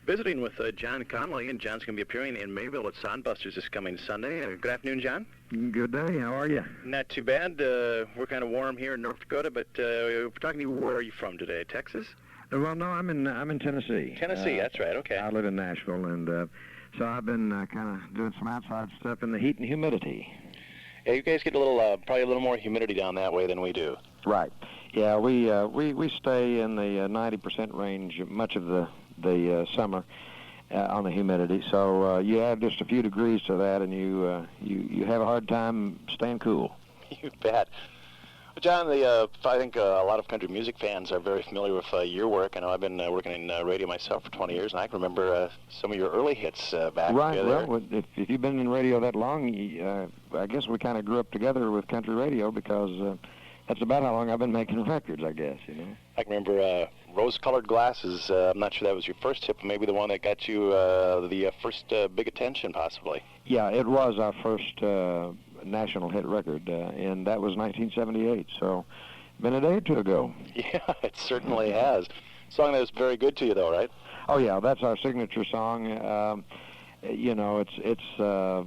Visiting with John Conlee, and John's going to be appearing in Mayville at Sodbusters this coming Sunday. Good afternoon, John. Good day. How are you? Not too bad. We're kind of warm here in North Dakota, but we're talking to you. Where are you from today? Texas? Well, no, I'm in Tennessee. Tennessee, that's right. Okay. I live in Nashville, and so I've been kind of doing some outside stuff in the heat and humidity. Yeah, you guys get a little, probably a little more humidity down that way than we do. Right. Yeah, we stay in the 90% range much of the summer on the humidity. So you add just a few degrees to that, and you have a hard time staying cool. You bet. Well, John, I think a lot of country music fans are very familiar with your work. I know I've been working in radio myself for 20 years, and I can remember some of your early hits back right. there. Well, if you've been in radio that long, I guess we kind of grew up together with country radio because that's about how long I've been making records, I guess, you know. I can remember Rose-Colored Glasses. I'm not sure that was your first hit, but maybe the one that got you the first big attention, possibly. Yeah, it was our first national hit record, and that was 1978, so been a day or two ago. Yeah, it certainly has. Song that was very good to you, though, right? Oh, yeah, that's our signature song. You know, it's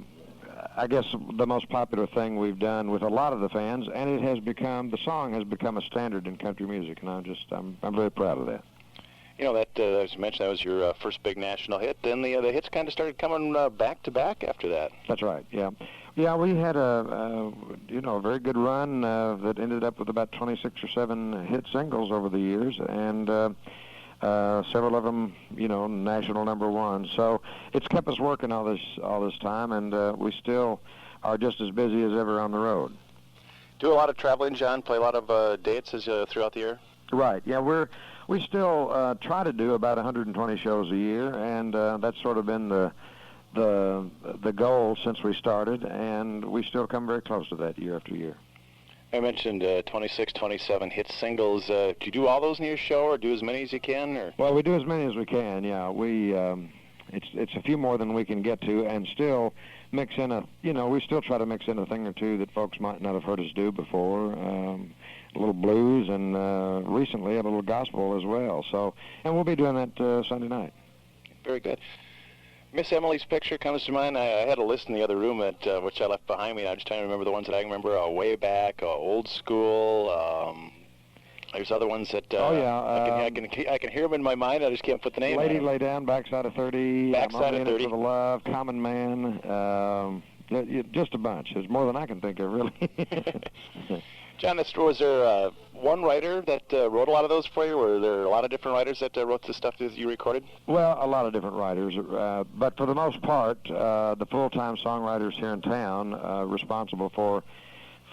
I guess the most popular thing we've done with a lot of the fans, and the song has become a standard in country music, and I'm very proud of that. You know, that, as you mentioned, that was your first big national hit, and the hits kind of started coming back to back after that. That's right, yeah. Yeah, we had a very good run that ended up with about 26 or 7 hit singles over the years, and several of them, national number one. So it's kept us working all this time, and we still are just as busy as ever on the road. Do a lot of traveling, John? Play a lot of dates throughout the year? Right. Yeah, we still try to do about 120 shows a year, and that's sort of been the goal since we started, and we still come very close to that year after year. I mentioned 26, 27 hit singles. Do you do all those in your show, or do as many as you can? Or? Well, we do as many as we can, yeah. It's a few more than we can get to, and still mix in we still try to mix in a thing or two that folks might not have heard us do before. A little blues, and recently a little gospel as well. So, and we'll be doing that Sunday night. Very good. Miss Emily's picture comes to mind. I had a list in the other room which I left behind me. I'm just trying to remember the ones that I can remember way back, old school. There's other ones that I can hear them in my mind. I just can't put the name. Lady Lay Down, Backside of 30. Backside of 30. For the Love, Common Man. Just a bunch. There's more than I can think of, really. John, was there one writer that wrote a lot of those for you? Were there a lot of different writers that wrote the stuff that you recorded? Well, a lot of different writers, but for the most part, the full-time songwriters here in town responsible for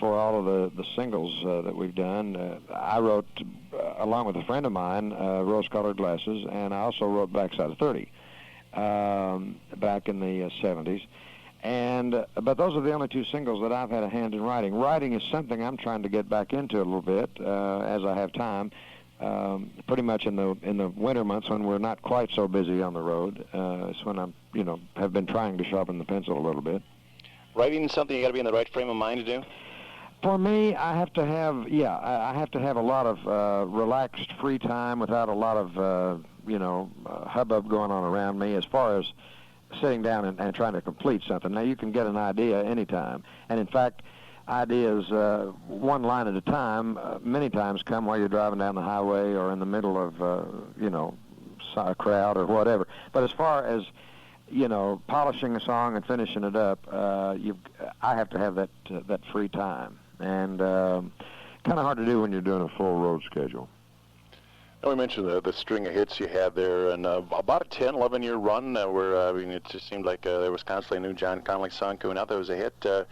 all of the singles that we've done. I wrote, along with a friend of mine, Rose-Colored Glasses, and I also wrote Backside of 30 back in the 70s. But those are the only 2 singles that I've had a hand in writing. Writing is something I'm trying to get back into a little bit as I have time. Pretty much in the winter months when we're not quite so busy on the road, it's when I'm have been trying to sharpen the pencil a little bit. Writing is something you got to be in the right frame of mind to do. For me, I have to have a lot of relaxed free time without a lot of hubbub going on around me as far as sitting down and trying to complete something. Now, you can get an idea anytime. And, in fact, ideas, one line at a time, many times come while you're driving down the highway or in the middle of, a crowd or whatever. But as far as, polishing a song and finishing it up, I have to have that free time. And kind of hard to do when you're doing a full road schedule. We mentioned the string of hits you had there, and about a 10, 11-year run where it just seemed like there was constantly a new John Conlee song coming out that was a hit. Did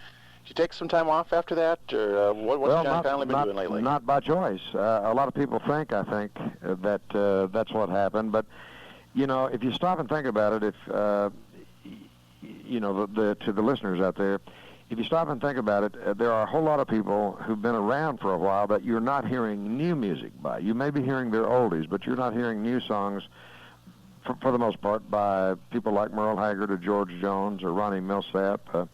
you take some time off after that, or what's John Conlee been doing lately? Not by choice. A lot of people think, that that's what happened, but, if you stop and think about it, to the listeners out there, if you stop and think about it, there are a whole lot of people who've been around for a while that you're not hearing new music by. You may be hearing their oldies, but you're not hearing new songs, for the most part, by people like Merle Haggard or George Jones or Ronnie Millsap or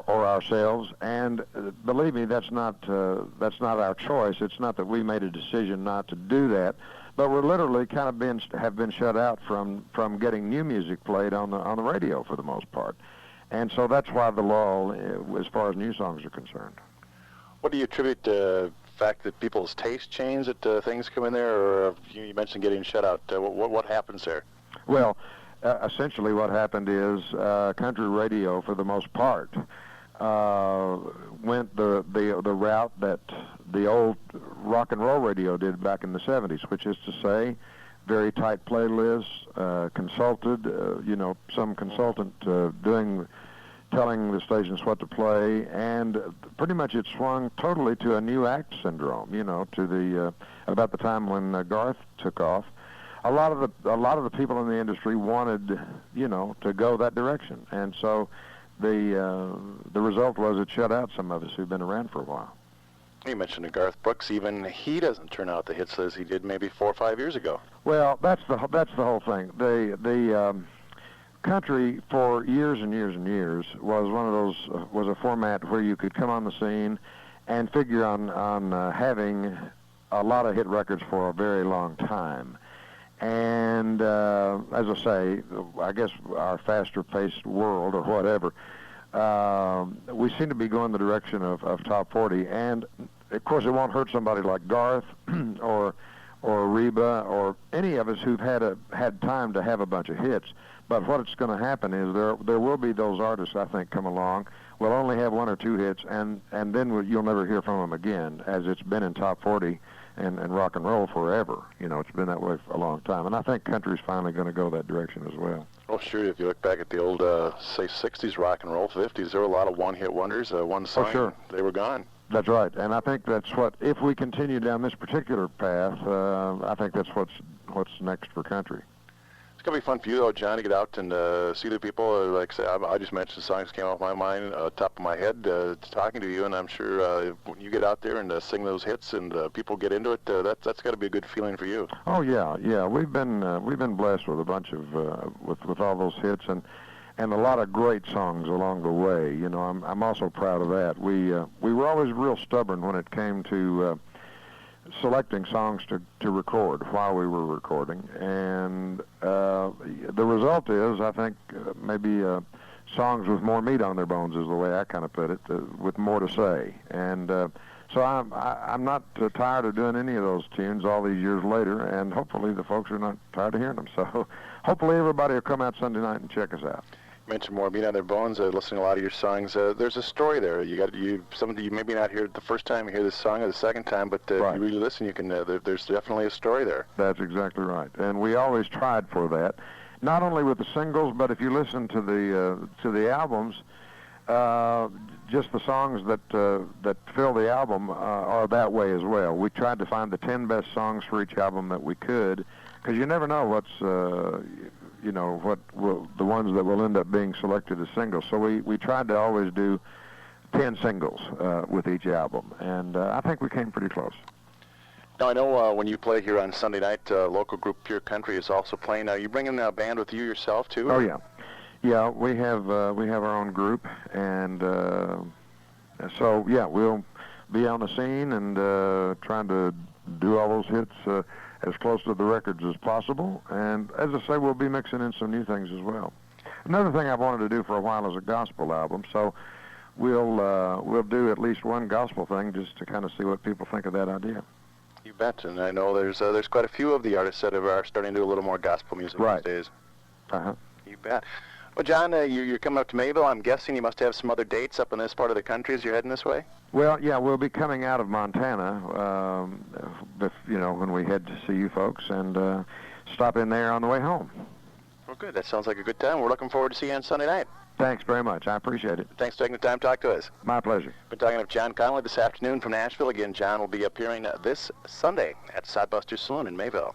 ourselves. And believe me, that's not our choice. It's not that we made a decision not to do that, but we're literally kind of have been shut out from getting new music played on the radio for the most part. And so that's why the lull as far as new songs are concerned. What do you attribute the fact that people's taste change, that things come in there, or you mentioned getting shut out? What happens there? Well, essentially what happened is country radio, for the most part, went the route that the old rock and roll radio did back in the 70s, which is to say, very tight playlists, consulted, some consultant telling the stations what to play, and pretty much it swung totally to a new act syndrome, to the about the time when Garth took off. A lot of the people in the industry wanted, to go that direction, and so the result was it shut out some of us who've been around for a while. You mentioned Garth Brooks. Even he doesn't turn out the hits as he did maybe 4 or 5 years ago. Well, that's the whole thing. The country for years and years and years was was a format where you could come on the scene and figure on having a lot of hit records for a very long time. And as I say, I guess our faster-paced world or whatever, we seem to be going the direction of top 40. And of course, it won't hurt somebody like Garth or Reba or any of us who've had time to have a bunch of hits. But what's going to happen is there will be those artists, I think, come along. We'll only have 1 or 2 hits, and then you'll never hear from them again, as it's been in top 40 and rock and roll forever. It's been that way for a long time. And I think country's finally going to go that direction as well. Oh, sure. If you look back at the old, say, 60s rock and roll, 50s, there were a lot of one-hit wonders, one song, sure. They were gone. That's right. And I think that's if we continue down this particular path, I think that's what's next for country. It's going to be fun for you, though, John, to get out and see the people. Like I say, I just mentioned songs came off my mind, top of my head, talking to you, and I'm sure when you get out there and sing those hits and people get into it, that's got to be a good feeling for you. Oh yeah. We've been blessed with a bunch of with all those hits and a lot of great songs along the way. I'm also proud of that. We were always real stubborn when it came to selecting songs to record while we were recording, and the result is, I think, maybe songs with more meat on their bones is the way I kind of put it, with more to say. And so I'm not tired of doing any of those tunes all these years later, and hopefully the folks are not tired of hearing them. So hopefully everybody will come out Sunday night and check us out. Mentioned more meat on their bones, listening to a lot of your songs. There's a story there. Something you maybe not hear the first time you hear this song or the second time, but right. If you really listen, you can. There's definitely a story there. That's exactly right, and we always tried for that. Not only with the singles, but if you listen to the albums, just the songs that fill the album are that way as well. We tried to find the 10 best songs for each album that we could, because you never know what's the ones that will end up being selected as singles. So we tried to always do 10 singles with each album, and I think we came pretty close. Now, I know when you play here on Sunday night, local group Pure Country is also playing. Now, you bringing a band with you yourself, too? Oh, yeah. Yeah, we have our own group, and so, yeah, we'll be on the scene and trying to do all those hits as close to the records as possible. And as I say, we'll be mixing in some new things as well. Another thing I've wanted to do for a while is a gospel album, so we'll do at least one gospel thing just to kind of see what people think of that idea. You bet, and I know there's quite a few of the artists that are starting to do a little more gospel music right. these days. Uh-huh. You bet. Well, John, you're coming up to Mayville. I'm guessing you must have some other dates up in this part of the country as you're heading this way? Well, yeah, we'll be coming out of Montana, when we head to see you folks, and stop in there on the way home. Well, good. That sounds like a good time. We're looking forward to seeing you on Sunday night. Thanks very much. I appreciate it. Thanks for taking the time to talk to us. My pleasure. Been talking with John Conlee this afternoon from Nashville. Again, John will be appearing this Sunday at Sodbuster Saloon in Mayville.